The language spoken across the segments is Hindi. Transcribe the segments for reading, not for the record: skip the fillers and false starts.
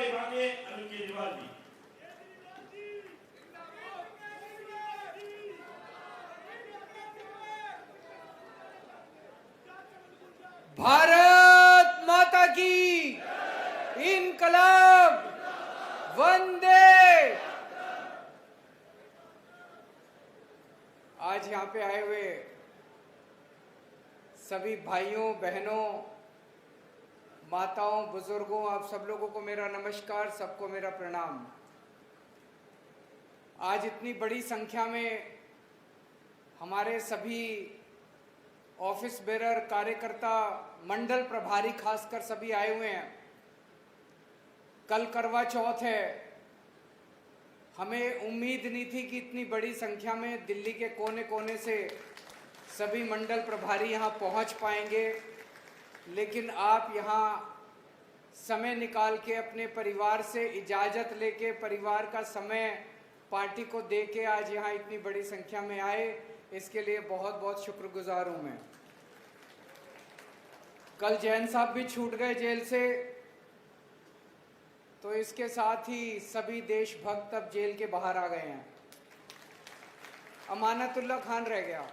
बड़े भागे अरविंद केजरीवाल जी। भारत माता की इनकलाब वंदे। आज यहाँ पे आए हुए सभी भाइयों बहनों, माताओं, बुजुर्गों, आप सब लोगों को मेरा नमस्कार, सबको मेरा प्रणाम। आज इतनी बड़ी संख्या में हमारे सभी ऑफिस बेरर, कार्यकर्ता, मंडल प्रभारी खासकर सभी आए हुए हैं। कल करवा चौथ है। हमें उम्मीद नहीं थी कि इतनी बड़ी संख्या में दिल्ली के कोने कोने से सभी मंडल प्रभारी यहाँ पहुँच पाएंगे, लेकिन आप यहाँ समय निकाल के अपने परिवार से इजाज़त लेके, परिवार का समय पार्टी को दे के आज यहाँ इतनी बड़ी संख्या में आए, इसके लिए बहुत बहुत शुक्रगुजार हूँ मैं। कल जैन साहब भी छूट गए जेल से, तो इसके साथ ही सभी देशभक्त अब जेल के बाहर आ गए हैं। अमानतुल्लाह खान रह गया।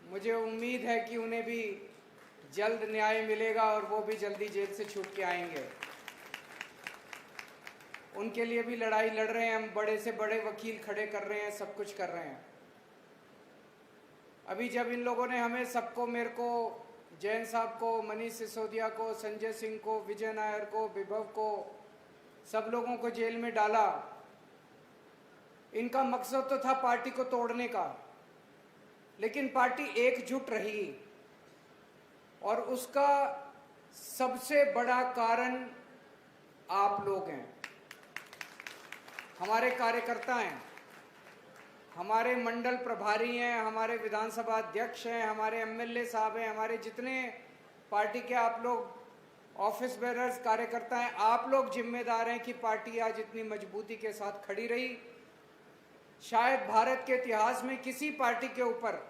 मुझे उम्मीद है कि उन्हें भी जल्द न्याय मिलेगा और वो भी जल्दी जेल से छूट के आएंगे। उनके लिए भी लड़ाई लड़ रहे हैं हम, बड़े से बड़े वकील खड़े कर रहे हैं, सब कुछ कर रहे हैं। अभी जब इन लोगों ने हमें सबको, मेरे को, जैन साहब को, मनीष सिसोदिया को, संजय सिंह को, विजय नायर को, विभव को, सब लोगों को जेल में डाला, इनका मकसद तो था पार्टी को तोड़ने का, लेकिन पार्टी एकजुट रही और उसका सबसे बड़ा कारण आप लोग हैं, हमारे कार्यकर्ता हैं, हमारे मंडल प्रभारी हैं, हमारे विधानसभा अध्यक्ष हैं, हमारे एमएलए साहब हैं, हमारे जितने पार्टी के आप लोग ऑफिस बेरर्स, कार्यकर्ता हैं, आप लोग जिम्मेदार हैं कि पार्टी आज इतनी मजबूती के साथ खड़ी रही। शायद भारत के इतिहास में किसी पार्टी के ऊपर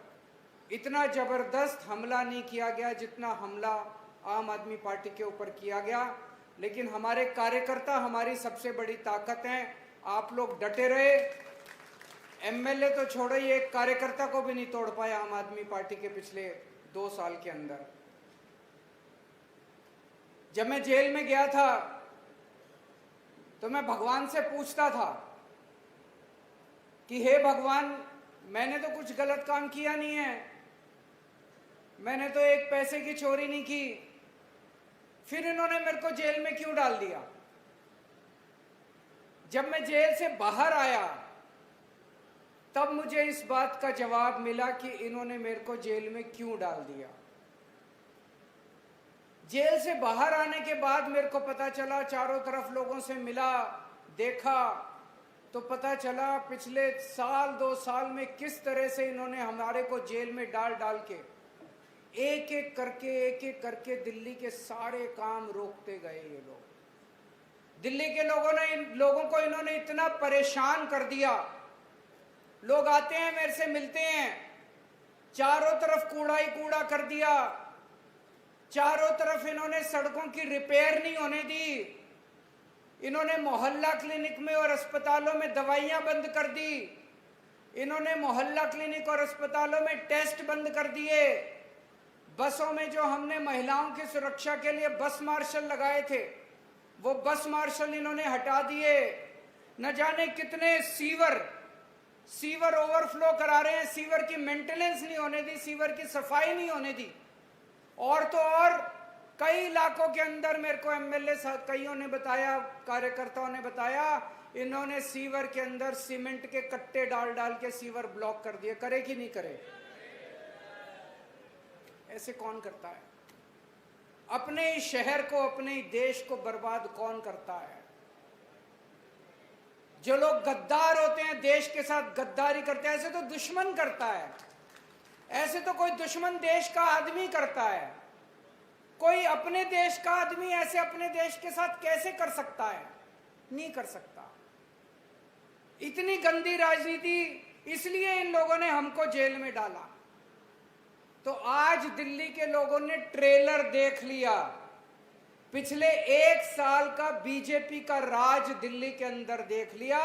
इतना जबरदस्त हमला नहीं किया गया जितना हमला आम आदमी पार्टी के ऊपर किया गया, लेकिन हमारे कार्यकर्ता हमारी सबसे बड़ी ताकत हैं। आप लोग डटे रहे। एमएलए तो छोड़ो, ही एक कार्यकर्ता को भी नहीं तोड़ पाया आम आदमी पार्टी के पिछले 2 साल के अंदर। जब मैं जेल में गया था तो मैं भगवान से पूछता था कि हे भगवान, मैंने तो कुछ गलत काम किया नहीं है, मैंने तो एक पैसे की चोरी नहीं की, फिर इन्होंने मेरे को जेल में क्यों डाल दिया? जब मैं जेल से बाहर आया तब मुझे इस बात का जवाब मिला कि इन्होंने मेरे को जेल में क्यों डाल दिया। जेल से बाहर आने के बाद मेरे को पता चला, चारों तरफ लोगों से मिला, देखा, तो पता चला पिछले साल 2 साल में किस तरह से इन्होंने हमारे को जेल में डाल डाल के एक एक करके दिल्ली के सारे काम रोकते गए। ये लोग, दिल्ली के लोगों को इन्होंने इतना परेशान कर दिया। लोग आते हैं, मेरे से मिलते हैं, चारों तरफ कूड़ा ही कूड़ा कर दिया, चारों तरफ इन्होंने सड़कों की रिपेयर नहीं होने दी, इन्होंने मोहल्ला क्लिनिक में और अस्पतालों में दवाइयां बंद कर दी, इन्होंने मोहल्ला क्लिनिक और अस्पतालों में टेस्ट बंद कर दिए। बसों में जो हमने महिलाओं की सुरक्षा के लिए बस मार्शल लगाए थे, वो बस मार्शल इन्होंने हटा दिए। न जाने कितने सीवर ओवरफ्लो करा रहे हैं, सीवर की मेंटेनेंस नहीं होने दी, सीवर की सफाई नहीं होने दी। और तो और कई इलाकों के अंदर मेरे को एमएलए कईयों ने बताया, कार्यकर्ताओं ने बताया, इन्होंने सीवर के अंदर सीमेंट के कट्टे डाल डाल के सीवर ब्लॉक कर दिए। करे कि नहीं करे? ऐसे कौन करता है? अपने ही शहर को, अपने ही देश को बर्बाद कौन करता है? जो लोग गद्दार होते हैं, देश के साथ गद्दारी करते हैं, ऐसे तो दुश्मन करता है। ऐसे तो कोई दुश्मन देश का आदमी करता है। कोई अपने देश का आदमी ऐसे अपने देश के साथ कैसे कर सकता है? नहीं कर सकता। इतनी गंदी राजनीति, इसलिए इन लोगों ने हमको जेल में डाला। तो आज दिल्ली के लोगों ने ट्रेलर देख लिया पिछले 1 साल का बीजेपी का राज दिल्ली के अंदर देख लिया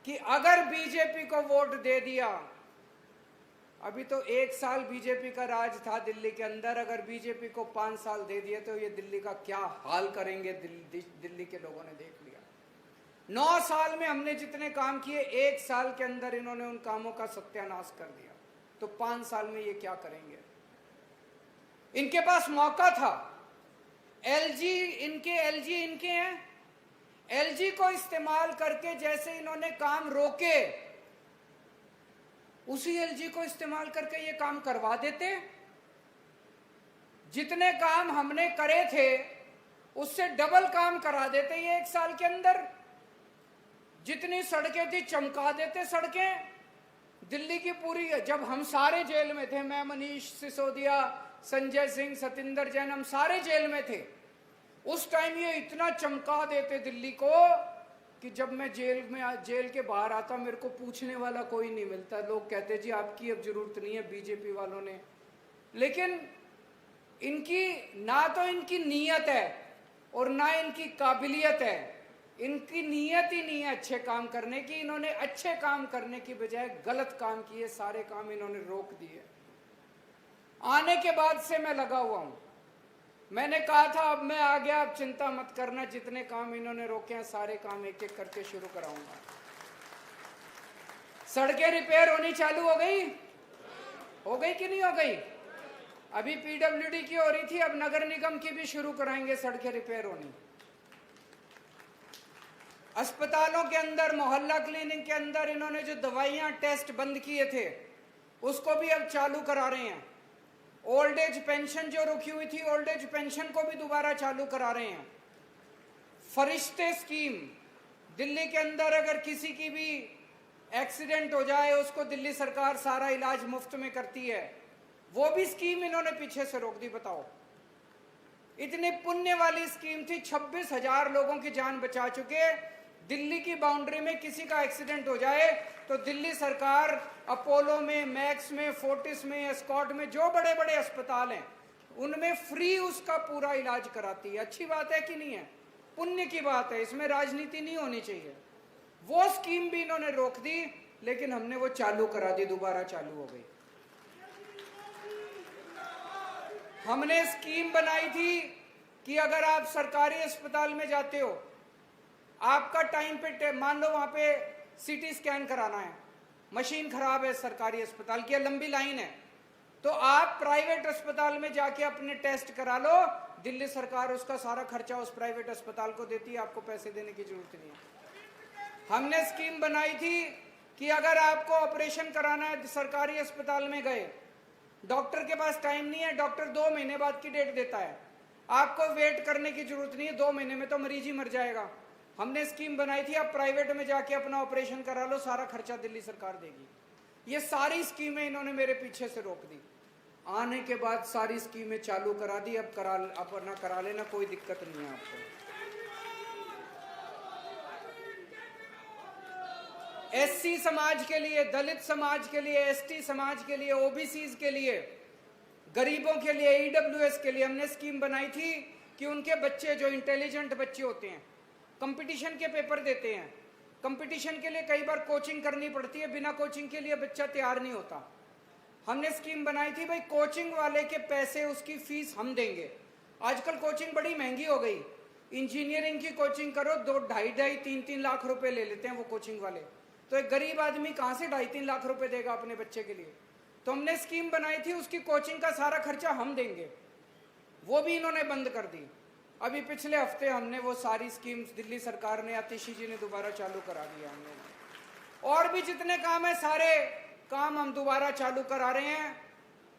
कि अगर बीजेपी को वोट दे दिया, अभी तो 1 साल बीजेपी का राज था दिल्ली के अंदर, अगर बीजेपी को 5 साल दे दिए तो ये दिल्ली का क्या हाल करेंगे दिल्ली के लोगों ने देख लिया। 9 साल में हमने जितने काम किए, 1 साल के अंदर इन्होंने उन कामों का सत्यानाश कर दिया, तो 5 साल में ये क्या करेंगे। इनके पास मौका था, एलजी इनके हैं, एलजी को इस्तेमाल करके जैसे इन्होंने काम रोके, उसी एलजी को इस्तेमाल करके ये काम करवा देते। जितने काम हमने करे थे उससे डबल काम करा देते ये 1 साल के अंदर। जितनी सड़कें थी चमका देते सड़कें दिल्ली की पूरी। जब हम सारे जेल में थे, मैं, मनीष सिसोदिया, संजय सिंह, सतिंदर जैन, हम सारे जेल में थे, उस टाइम ये इतना चमका देते दिल्ली को कि जब मैं जेल के बाहर आता, मेरे को पूछने वाला कोई नहीं मिलता। लोग कहते जी आपकी अब जरूरत नहीं है, बीजेपी वालों ने। लेकिन इनकी ना तो इनकी नीयत है और ना इनकी काबिलियत है। इनकी नीयत ही नहीं है अच्छे काम करने की। इन्होंने अच्छे काम करने की बजाय गलत काम किए, सारे काम इन्होंने रोक दिए। आने के बाद से मैं लगा हुआ हूं। मैंने कहा था अब मैं आ गया, अब चिंता मत करना, जितने काम इन्होंने रोके हैं सारे काम एक एक करके शुरू कराऊंगा। सड़कें रिपेयर होनी चालू हो गई कि नहीं हो गई? अभी पीडब्ल्यूडी की हो रही थी, अब नगर निगम की भी शुरू कराएंगे सड़कें रिपेयर होनी। अस्पतालों के अंदर, मोहल्ला क्लिनिक के अंदर इन्होंने जो दवाइयां टेस्ट बंद किए थे उसको भी अब चालू करा रहे हैं। ओल्ड एज पेंशन जो रुकी हुई थी, ओल्ड एज पेंशन को भी दोबारा चालू करा रहे हैं। फरिश्ते स्कीम, दिल्ली के अंदर अगर किसी की भी एक्सीडेंट हो जाए उसको दिल्ली सरकार सारा इलाज मुफ्त में करती है, वो भी स्कीम इन्होंने पीछे से रोक दी। बताओ, इतनी पुण्य वाली स्कीम थी, 26,000 लोगों की जान बचा चुके। दिल्ली की बाउंड्री में किसी का एक्सीडेंट हो जाए तो दिल्ली सरकार अपोलो में, मैक्स में, फोर्टिस में, एस्कॉट में, जो बड़े बड़े अस्पताल हैं उनमें फ्री उसका पूरा इलाज कराती है। अच्छी बात है कि नहीं है? पुण्य की बात है, इसमें राजनीति नहीं होनी चाहिए। वो स्कीम भी इन्होंने रोक दी, लेकिन हमने वो चालू करा दी, दोबारा चालू हो गई। हमने स्कीम बनाई थी कि अगर आप सरकारी अस्पताल में जाते हो, आपका टाइम पे, मान लो वहां पे सीटी स्कैन कराना है, मशीन खराब है सरकारी अस्पताल की, लंबी लाइन है, तो आप प्राइवेट अस्पताल में जाके अपने टेस्ट करा लो, दिल्ली सरकार उसका सारा खर्चा उस प्राइवेट अस्पताल को देती है, आपको पैसे देने की जरूरत नहीं है। हमने स्कीम बनाई थी कि अगर आपको ऑपरेशन कराना है, सरकारी अस्पताल में गए, डॉक्टर के पास टाइम नहीं है, डॉक्टर 2 महीने बाद की डेट देता है, आपको वेट करने की जरूरत नहीं है, 2 महीने में तो मरीज ही मर जाएगा। हमने स्कीम बनाई थी आप प्राइवेट में जाके अपना ऑपरेशन करा लो, सारा खर्चा दिल्ली सरकार देगी। ये सारी स्कीमें इन्होंने मेरे पीछे से रोक दी। आने के बाद सारी स्कीमें चालू करा दी, अब अपना करा लेना, कोई दिक्कत नहीं है आपको। एससी समाज के लिए, दलित समाज के लिए, एसटी समाज के लिए, ओबीसी के लिए, गरीबों के लिए, ईडब्ल्यूएस के लिए हमने स्कीम बनाई थी कि उनके बच्चे जो इंटेलिजेंट बच्चे होते हैं, कंपटीशन के पेपर देते हैं, कंपटीशन के लिए कई बार कोचिंग करनी पड़ती है, बिना कोचिंग के लिए बच्चा तैयार नहीं होता। हमने स्कीम बनाई थी भाई कोचिंग वाले के पैसे, उसकी फीस हम देंगे। आजकल कोचिंग बड़ी महंगी हो गई, इंजीनियरिंग की कोचिंग करो 2-2.5-3 लाख रुपए ले लेते हैं वो कोचिंग वाले, तो एक गरीब आदमी कहाँ से 2.5-3 लाख रुपए देगा अपने बच्चे के लिए? तो हमने स्कीम बनाई थी उसकी कोचिंग का सारा खर्चा हम देंगे, वो भी इन्होंने बंद कर दी। अभी पिछले हफ्ते हमने वो सारी स्कीम्स, दिल्ली सरकार ने, आतिशी जी ने दोबारा चालू करा दिया हम लोग। और भी जितने काम है सारे काम हम दोबारा चालू करा रहे हैं।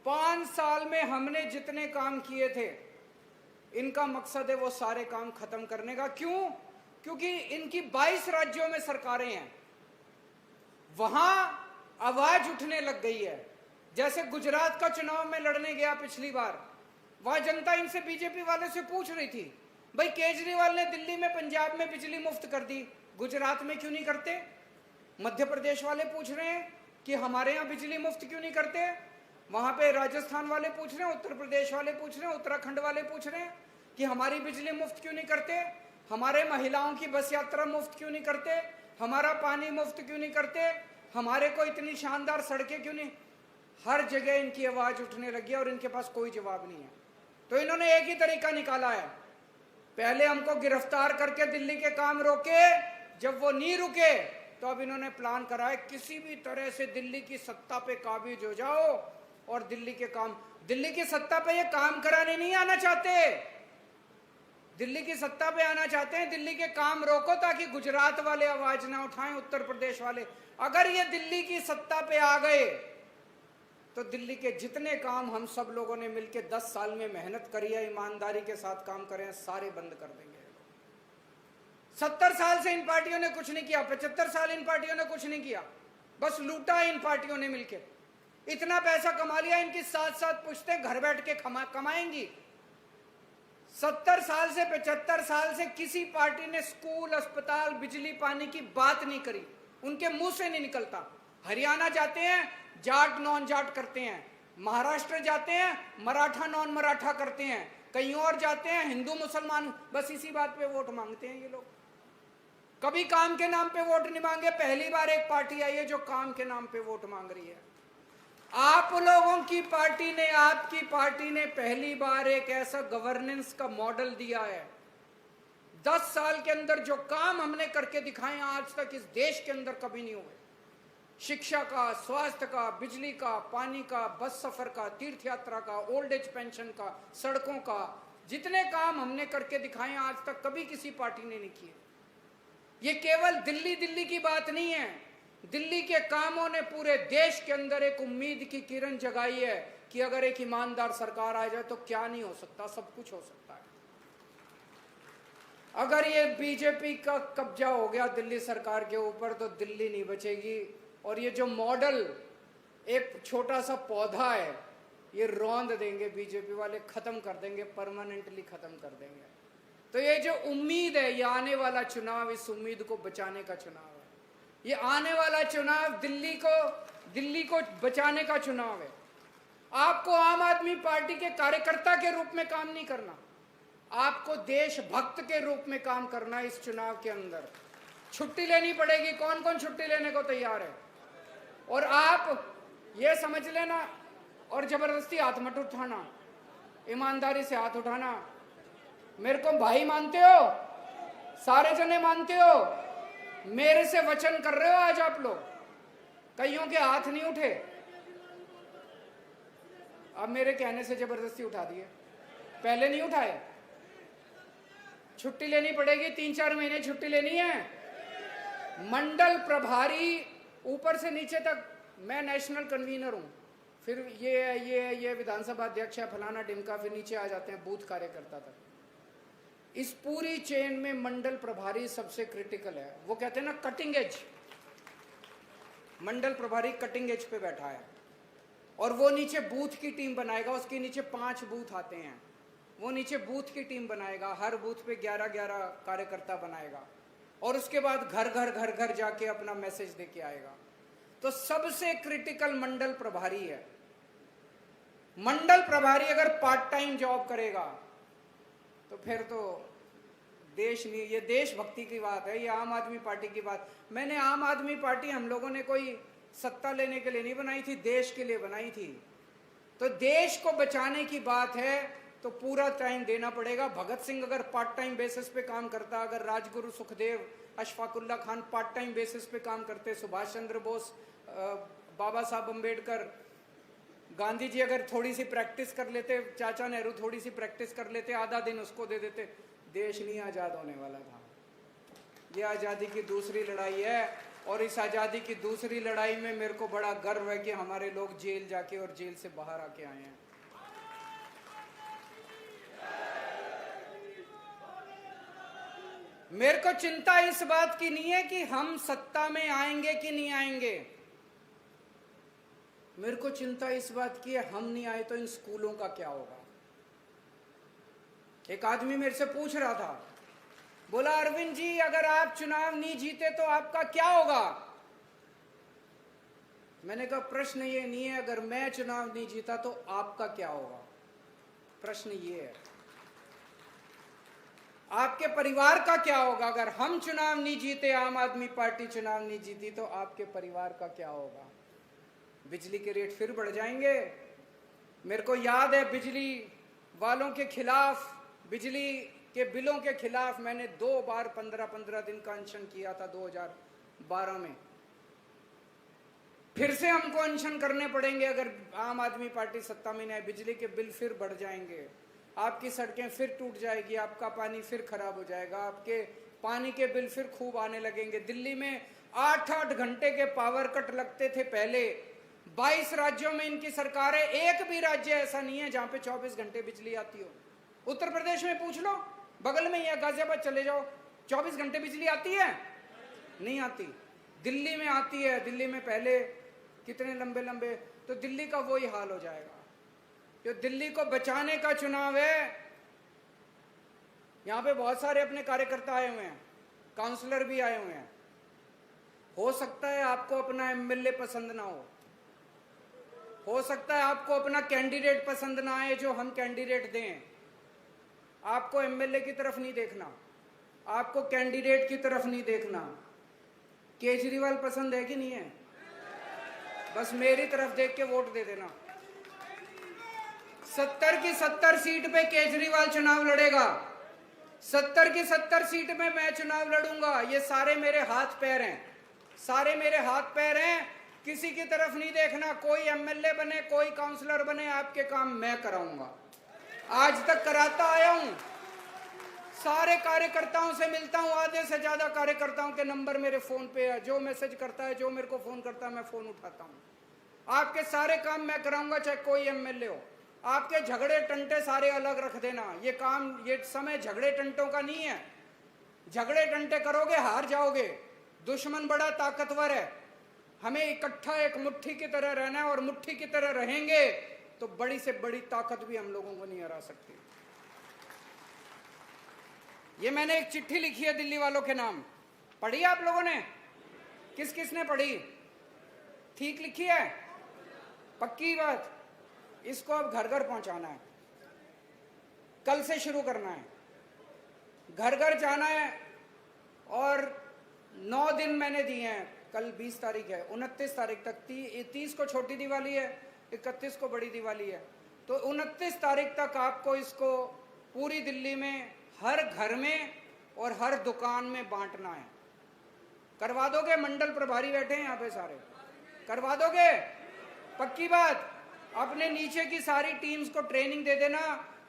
5 साल में हमने जितने काम किए थे, इनका मकसद है वो सारे काम खत्म करने का। क्यों? क्योंकि इनकी 22 राज्यों में सरकारें हैं, वहां आवाज उठने लग गई है। जैसे गुजरात का चुनाव में लड़ने गया पिछली बार, वहां जनता इनसे, बीजेपी वाले से पूछ रही थी भाई केजरीवाल ने दिल्ली में, पंजाब में बिजली मुफ्त कर दी, गुजरात में क्यों नहीं करते? मध्य प्रदेश वाले पूछ रहे हैं कि हमारे यहाँ बिजली मुफ्त क्यों नहीं करते? वहां पे राजस्थान वाले पूछ रहे हैं, उत्तर प्रदेश वाले पूछ रहे हैं, उत्तराखंड वाले पूछ रहे हैं। कि हमारी बिजली मुफ्त क्यों नहीं करते, हमारे महिलाओं की बस यात्रा मुफ्त क्यों नहीं करते, हमारा पानी मुफ्त क्यों नहीं करते, हमारे को इतनी शानदार सड़कें क्यों नहीं। हर जगह इनकी आवाज उठने लगी है और इनके पास कोई जवाब नहीं है। तो इन्होंने एक ही तरीका निकाला है, पहले हमको गिरफ्तार करके दिल्ली के काम रोके, जब वो नहीं रुके तो अब इन्होंने प्लान करा है किसी भी तरह से दिल्ली की सत्ता पे काबिज हो जाओ और दिल्ली की सत्ता पे ये काम कराने नहीं आना चाहते, दिल्ली की सत्ता पे आना चाहते हैं, दिल्ली के काम रोको ताकि गुजरात वाले आवाज ना उठाएं, उत्तर प्रदेश वाले। अगर ये दिल्ली की सत्ता पे आ गए तो दिल्ली के जितने काम हम सब लोगों ने मिलकर 10 साल में मेहनत करी है, ईमानदारी के साथ काम करें, सारे बंद कर देंगे। 70 साल से इन पार्टियों ने कुछ नहीं किया, 75 साल इन पार्टियों ने कुछ नहीं किया, बस लूटा इन पार्टियों ने मिलकर। इतना पैसा कमा लिया, इनकी 7-7 पुश्तें घर बैठ के कमाएंगी। 70 साल से 75 साल से किसी पार्टी ने स्कूल, अस्पताल, बिजली, पानी की बात नहीं करी, उनके मुंह से नहीं निकलता। हरियाणा जाते हैं, जाट नॉन जाट करते हैं, महाराष्ट्र जाते हैं, मराठा नॉन मराठा करते हैं, कहीं और जाते हैं, हिंदू मुसलमान, बस इसी बात पे वोट मांगते हैं ये लोग। कभी काम के नाम पे वोट नहीं मांगे, पहली बार एक पार्टी आई है जो काम के नाम पे वोट मांग रही है। आप लोगों की पार्टी ने, आपकी पार्टी ने पहली बार एक ऐसा गवर्नेंस का मॉडल दिया है। 10 साल के अंदर जो काम हमने करके दिखाए आज तक इस देश के अंदर कभी नहीं हुए। शिक्षा का, स्वास्थ्य का, बिजली का, पानी का, बस सफर का, तीर्थ यात्रा का, ओल्ड एज पेंशन का, सड़कों का, जितने काम हमने करके दिखाए आज तक कभी किसी पार्टी ने नहीं किए। ये केवल दिल्ली की बात नहीं है, दिल्ली के कामों ने पूरे देश के अंदर एक उम्मीद की किरण जगाई है कि अगर एक ईमानदार सरकार आ जाए तो क्या नहीं हो सकता, सब कुछ हो सकता है। अगर ये बीजेपी का कब्जा हो गया दिल्ली सरकार के ऊपर तो दिल्ली नहीं बचेगी। और ये जो मॉडल एक छोटा सा पौधा है, ये रौंद देंगे बीजेपी वाले, खत्म कर देंगे, परमानेंटली खत्म कर देंगे। तो ये जो उम्मीद है, ये आने वाला चुनाव इस उम्मीद को बचाने का चुनाव है। ये आने वाला चुनाव दिल्ली को बचाने का चुनाव है। आपको आम आदमी पार्टी के कार्यकर्ता के रूप में काम नहीं करना, आपको देशभक्त के रूप में काम करना। इस चुनाव के अंदर छुट्टी लेनी पड़ेगी, कौन कौन छुट्टी लेने को तैयार है? और आप ये समझ लेना, और जबरदस्ती हाथ मत उठाना, ईमानदारी से हाथ उठाना। मेरे को भाई मानते हो, सारे जने मानते हो, मेरे से वचन कर रहे हो आज आप लोग। कईयों के हाथ नहीं उठे, अब मेरे कहने से जबरदस्ती उठा दिए, पहले नहीं उठाए। छुट्टी लेनी पड़ेगी, 3-4 महीने छुट्टी लेनी है। मंडल प्रभारी ऊपर से नीचे तक, मैं नेशनल कन्वीनर हूं, फिर ये विधानसभा अध्यक्ष है, फलाना टिमका, फिर नीचे आ जाते हैं बूथ कार्यकर्ता तक। इस पूरी चेन में मंडल प्रभारी सबसे क्रिटिकल है। वो कहते हैं ना कटिंग एज, मंडल प्रभारी कटिंग एज पे बैठा है। और वो नीचे बूथ की टीम बनाएगा, उसके नीचे 5 बूथ आते हैं, वो नीचे बूथ की टीम बनाएगा, हर बूथ पे 11-11 कार्यकर्ता बनाएगा, और उसके बाद घर जाके अपना मैसेज देके आएगा। तो सबसे क्रिटिकल मंडल प्रभारी है। मंडल प्रभारी अगर पार्ट टाइम जॉब करेगा तो फिर तो देश नहीं, ये देशभक्ति की बात है, ये आम आदमी पार्टी की बात। मैंने आम आदमी पार्टी हम लोगों ने कोई सत्ता लेने के लिए नहीं बनाई थी, देश के लिए बनाई थी। तो देश को बचाने की बात है तो पूरा टाइम देना पड़ेगा। भगत सिंह अगर पार्ट टाइम बेसिस पे काम करता, अगर Rajguru Sukhdev, Ashfaqulla Khan part time basis पे काम करते, सुभाष चंद्र बोस, बाबा साहब अम्बेडकर, गांधी जी अगर थोड़ी सी प्रैक्टिस कर लेते, चाचा नेहरू थोड़ी सी प्रैक्टिस कर लेते, आधा दिन उसको दे देते, देश नहीं आज़ाद होने वाला था। ये आज़ादी की दूसरी लड़ाई है, और इस आज़ादी की दूसरी लड़ाई में मेरे को बड़ा गर्व है कि हमारे लोग जेल जाके और जेल से बाहर आके आए हैं। मेरे को चिंता इस बात की नहीं है कि हम सत्ता में आएंगे कि नहीं आएंगे, मेरे को चिंता इस बात की है हम नहीं आए तो इन स्कूलों का क्या होगा। एक आदमी मेरे से पूछ रहा था, बोला अरविंद जी अगर आप चुनाव नहीं जीते तो आपका क्या होगा? मैंने कहा प्रश्न ये नहीं है अगर मैं चुनाव नहीं जीता तो आपका क्या होगा, प्रश्न ये है। आपके परिवार का क्या होगा? अगर हम चुनाव नहीं जीते, आम आदमी पार्टी चुनाव नहीं जीती, तो आपके परिवार का क्या होगा? बिजली के रेट फिर बढ़ जाएंगे। मेरे को याद है, बिजली वालों के खिलाफ, बिजली के बिलों के खिलाफ मैंने 2 बार 15-15 दिन का अनशन किया था 2012 में। फिर से हमको अनशन करने पड़ेंगे अगर आम आदमी पार्टी सत्ता में नहीं आए। बिजली के बिल फिर बढ़ जाएंगे, आपकी सड़कें फिर टूट जाएगी, आपका पानी फिर खराब हो जाएगा, आपके पानी के बिल फिर खूब आने लगेंगे। दिल्ली में 8-8 घंटे के पावर कट लगते थे पहले। 22 राज्यों में इनकी सरकार है, एक भी राज्य ऐसा नहीं है जहां पे 24 घंटे बिजली आती हो। उत्तर प्रदेश में पूछ लो, बगल में या गाजियाबाद चले जाओ, 24 घंटे बिजली आती है? नहीं आती। दिल्ली में आती है। दिल्ली में पहले कितने लंबे लंबे, तो दिल्ली का वही हाल हो जाएगा। जो दिल्ली को बचाने का चुनाव है। यहां पे बहुत सारे अपने कार्यकर्ता आए हुए हैं, काउंसलर भी आए हुए हैं। हो सकता है आपको अपना एमएलए पसंद ना हो सकता है आपको अपना कैंडिडेट पसंद ना आए जो हम कैंडिडेट दें। आपको एमएलए की तरफ नहीं देखना, आपको कैंडिडेट की तरफ नहीं देखना। केजरीवाल पसंद है कि नहीं है? बस मेरी तरफ देख के वोट दे देना। 70 की 70 सीट पे केजरीवाल चुनाव लड़ेगा, 70 की 70 सीट में मैं चुनाव लड़ूंगा। ये सारे मेरे हाथ पैर हैं, सारे मेरे हाथ पैर हैं। किसी की तरफ नहीं देखना। कोई एमएलए बने, कोई काउंसलर बने, आपके काम मैं कराऊंगा। आज तक कराता आया हूं। सारे कार्यकर्ताओं से मिलता हूं, आधे से ज्यादा कार्यकर्ताओं के नंबर मेरे फोन पे है। जो मैसेज करता है, जो मेरे को फोन करता है, मैं फोन उठाता हूं। आपके सारे काम मैं कराऊंगा, चाहे कोई एमएलए हो। आपके झगड़े टंटे सारे अलग रख देना। ये काम, ये समय झगड़े टंटों का नहीं है। झगड़े टंटे करोगे हार जाओगे। दुश्मन बड़ा ताकतवर है। हमें इकट्ठा एक मुट्ठी की तरह रहना है, और मुट्ठी की तरह रहेंगे तो बड़ी से बड़ी ताकत भी हम लोगों को नहीं हरा सकती। ये मैंने एक चिट्ठी लिखी है दिल्ली वालों के नाम, पढ़ी आप लोगों ने? किस किस ने पढ़ी? ठीक लिखी है? पक्की बात? इसको अब घर घर पहुंचाना है, कल से शुरू करना है, घर घर जाना है। और 9 दिन मैंने दिए हैं। कल 20 तारीख है, 29 तारीख तक, 30 को छोटी दिवाली है, 31 को बड़ी दिवाली है। तो 29 तारीख तक आपको इसको पूरी दिल्ली में हर घर में और हर दुकान में बांटना है। करवा दोगे? मंडल प्रभारी बैठे हैं यहाँ पे सारे, करवा दोगे? पक्की बात? अपने नीचे की सारी टीम्स को ट्रेनिंग दे देना।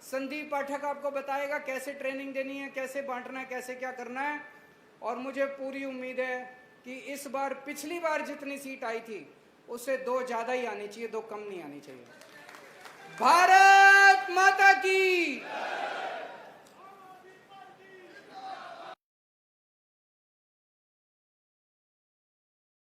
संदीप पाठक आपको बताएगा कैसे ट्रेनिंग देनी है, कैसे बांटना है, कैसे क्या करना है। और मुझे पूरी उम्मीद है कि इस बार पिछली बार जितनी सीट आई थी उससे 2 ज्यादा ही आनी चाहिए, 2 कम नहीं आनी चाहिए। भारत